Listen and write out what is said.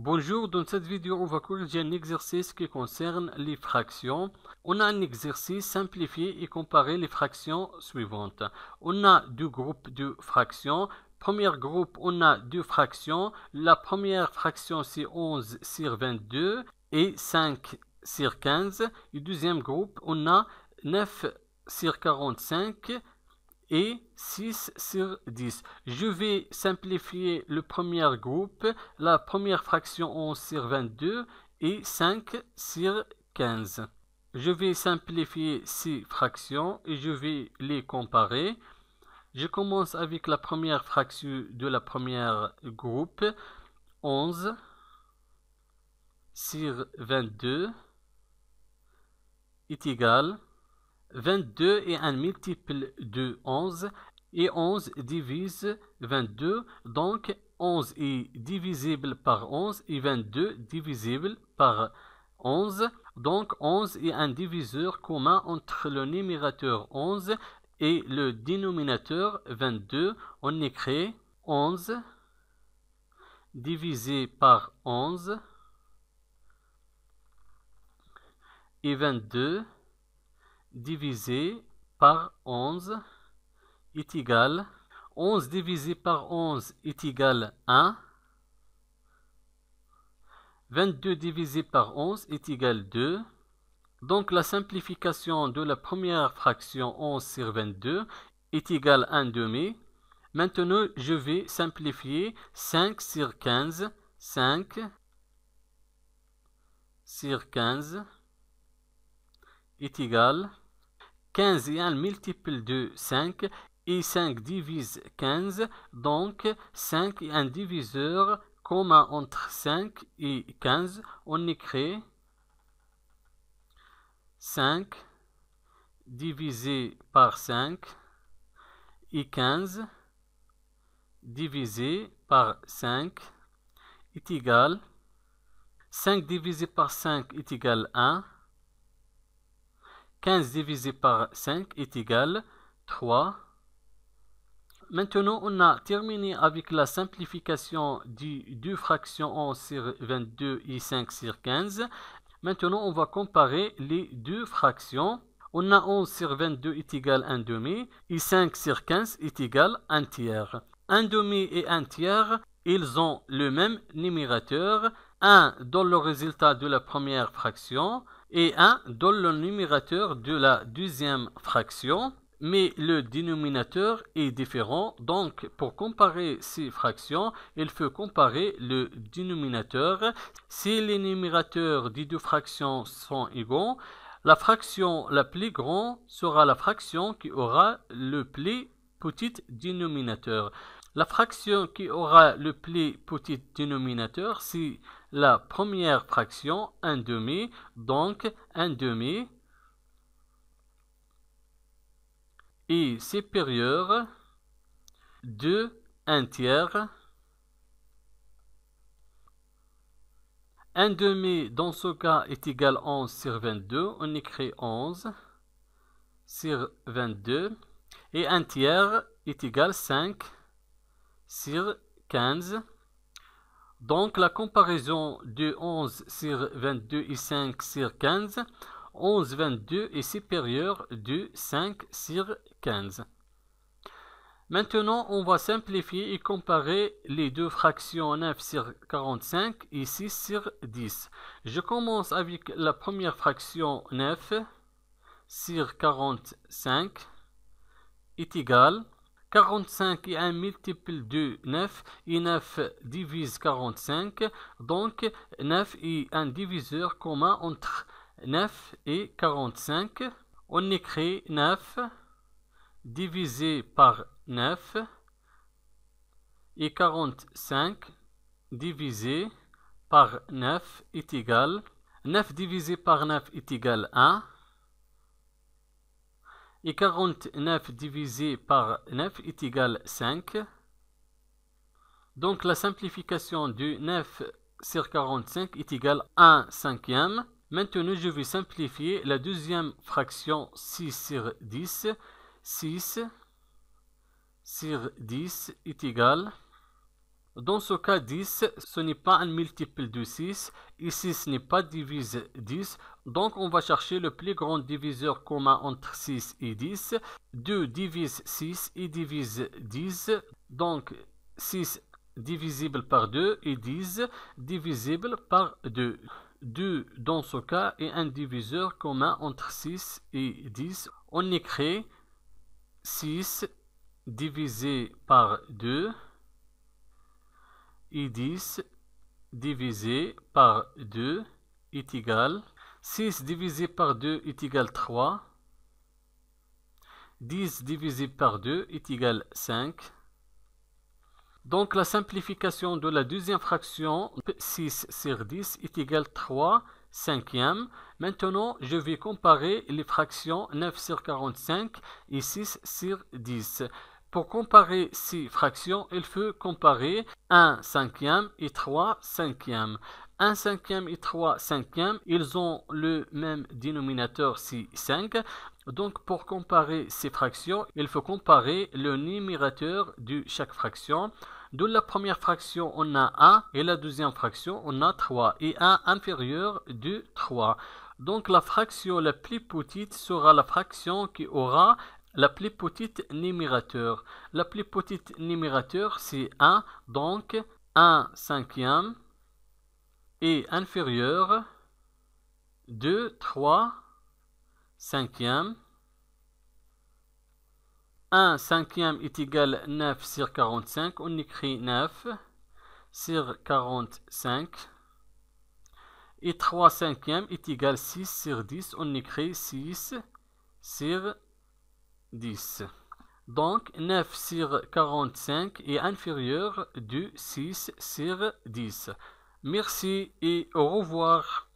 Bonjour, dans cette vidéo, on va corriger un exercice qui concerne les fractions. On a un exercice simplifié et comparer les fractions suivantes. On a deux groupes de fractions. Premier groupe, on a deux fractions. La première fraction, c'est 11 sur 22 et 5 sur 15. Et deuxième groupe, on a 9 sur 45 et 6 sur 10. Je vais simplifier le premier groupe, la première fraction 11 sur 22 et 5 sur 15. Je vais simplifier ces fractions et je vais les comparer. Je commence avec la première fraction de la première groupe, 11 sur 22 est égal 22 est un multiple de 11 et 11 divise 22, donc 11 est divisible par 11 et 22 divisible par 11. Donc 11 est un diviseur commun entre le numérateur 11 et le dénominateur 22. On écrit 11 divisé par 11 et 22 divisé par 11 est égal 11 divisé par 11 est égal 1. 22 divisé par 11 est égal 2. Donc la simplification de la première fraction 11 sur 22 est égal à 1 demi. Maintenant, je vais simplifier 5 sur 15. 5 sur 15 est égal 15 est un multiple de 5 et 5 divise 15, donc 5 est un diviseur commun entre 5 et 15. On écrit 5 divisé par 5 et 15 divisé par 5 est égal 5 divisé par 5 est égal 1. 15 divisé par 5 est égal 3. Maintenant, on a terminé avec la simplification des deux fractions 11 sur 22 et 5 sur 15. Maintenant, on va comparer les deux fractions. On a 11 sur 22 est égal 1 demi et 5 sur 15 est égal 1 tiers. 1 demi et 1 tiers, ils ont le même numérateur. 1 donne le résultat de la première fraction et 1 donne le numérateur de la deuxième fraction, mais le dénominateur est différent. Donc, pour comparer ces fractions, il faut comparer le dénominateur. Si les numérateurs des deux fractions sont égaux, la fraction la plus grande sera la fraction qui aura le plus petit dénominateur. La fraction qui aura le plus petit dénominateur, c'est la première fraction, 1 demi, donc 1 demi est supérieur de 1 tiers. 1 demi dans ce cas est égal à 11 sur 22. On écrit 11 sur 22. Et 1 tiers est égal à 5 sur 15. Donc la comparaison de 11 sur 22 et 5 sur 15, 11 22 est supérieur de 5 sur 15. Maintenant, on va simplifier et comparer les deux fractions 9 sur 45 et 6 sur 10. Je commence avec la première fraction 9 sur 45 est égal 45 est un multiple de 9 et 9 divise 45. Donc 9 est un diviseur commun entre 9 et 45. On écrit 9 divisé par 9 et 45 divisé par 9 est égal 9 divisé par 9 est égal 1. Et 49 divisé par 9 est égal 5. Donc la simplification de 9 sur 45 est égal à 1 cinquième. Maintenant, je vais simplifier la deuxième fraction 6 sur 10. 6 sur 10 est égal Dans ce cas, 10, ce n'est pas un multiple de 6, et 6 n'est pas divise 10, donc on va chercher le plus grand diviseur commun entre 6 et 10. 2 divise 6 et divise 10, donc 6 divisible par 2 et 10 divisible par 2. 2 dans ce cas est un diviseur commun entre 6 et 10. On écrit 6 divisé par 2 et 10 divisé par 2 est égal. 6 divisé par 2 est égal 3. 10 divisé par 2 est égal 5. Donc la simplification de la deuxième fraction, 6 sur 10 est égal 3 cinquièmes. Maintenant, je vais comparer les fractions 9 sur 45 et 6 sur 10. Pour comparer ces fractions, il faut comparer 1 cinquième et 3 cinquièmes. 1 cinquième et 3 cinquièmes, ils ont le même dénominateur, c'est 5. Donc pour comparer ces fractions, il faut comparer le numérateur de chaque fraction. De la première fraction, on a 1 et la deuxième fraction, on a 3 et 1 inférieur de 3. Donc la fraction la plus petite sera la fraction qui aura la plus petite numérateur. La plus petite numérateur, c'est 1, donc 1 cinquième est inférieur de 3 cinquièmes. 1 cinquième est égal à 9 sur 45. On écrit 9 sur 45. Et 3 cinquièmes est égal à 6 sur 10. On écrit 6 sur 10. Donc 9 sur 45 est inférieur de 6 sur 10. Merci et au revoir.